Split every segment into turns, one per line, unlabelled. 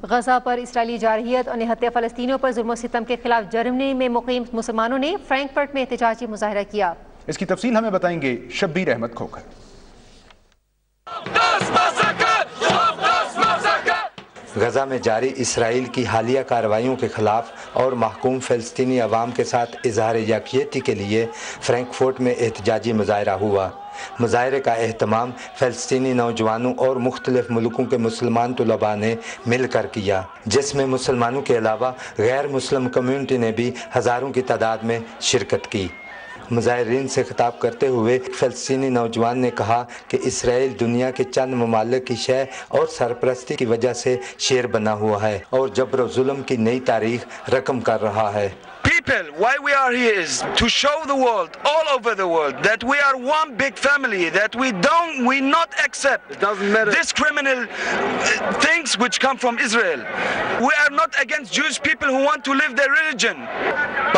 गजा पर इसराइली जारहियत और निहत्ते फ़लस्तीनियों पर जुल्म सितम के खिलाफ जर्मनी में मुकीम मुसलमानों ने फ्रैंकफर्ट में एहतजाजी मुजाहरा किया।
इसकी तफसील हमें बताएंगे शब्बीर अहमद खोखर।
गजा में जारी इसराइल की हालिया कार्रवाइयों के खिलाफ और महकूम फ़लस्तीनी अवाम के साथ इजहार यकजहती के लिए फ्रैंकफर्ट में एहतजाजी मुजाहरा हुआ। मुजाहरे का एहतमाम फ़लस्तीनी नौजवानों और मुख्तलिफ मुल्कों के मुसलमान तलबा ने मिलकर किया, जिसमें मुसलमानों के अलावा गैर मुस्लिम कम्यूनिटी ने भी हज़ारों की तादाद में शिरकत की। मुजाहिरीन से खिताब करते हुए फ़लस्तीनी नौजवान ने कहा कि इसराइल दुनिया के चंद ममालिक की शय और सरपरस्ती की वजह से शेर बना हुआ है और जबर और जुल्म की नई तारीख रकम कर रहा है।
People, why we are here is to show the world, all over the world, that we are one big family, that we not accept this criminal things which come from Israel. We are not against Jewish people who want to live their religion,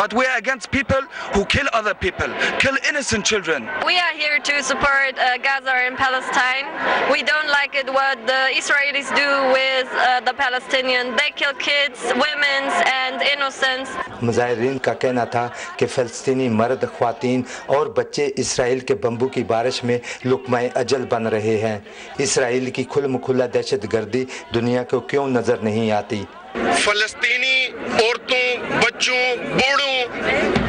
but we are against people who kill other people, kill innocent children.
We are here to support Gaza and Palestine. We don't like it what the Israelis do with the Palestinians. They kill kids, women and innocents.
मुजाहिरीन का कहना था कि फ़लस्तीनी मर्द, ख्वातीन और बच्चे Israel के bamboo की बारिश में लुक़्मा-ए अजल बन रहे हैं। इसराइल की खुल्म खुला दहशत गर्दी दुनिया को क्यों नज़र नहीं आती?
फ़लस्तीनी औरतों, बच्चों, बूढ़ों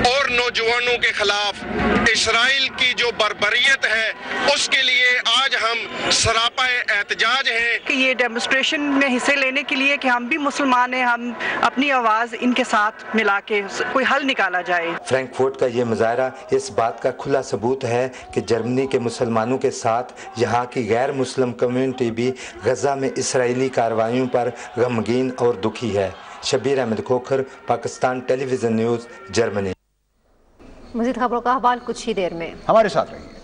और नौजवानों के खिलाफ इसराइल की जो बर्बरियत है उसके लिए आज हम सरापा एहतजाज हैं
कि ये डेमोन्स्ट्रेशन में हिस्से लेने के लिए कि हम भी मुसलमान हैं, हम अपनी आवाज़ इनके साथ मिला के कोई हल निकाला जाए।
फ्रैंकफर्ट का ये मुजाहरा इस बात का खुला सबूत है कि जर्मनी के मुसलमानों के साथ यहाँ की गैर मुस्लिम कम्यूनिटी भी गजा में इसराइली कार्रवाइयों पर गमगीन और दुखी है। Shabbir Ahmed Khokhar, Pakistan Television News, Germany.
मज़ीद खबरों का अहवाल कुछ ही देर में।
हमारे साथ रहिए।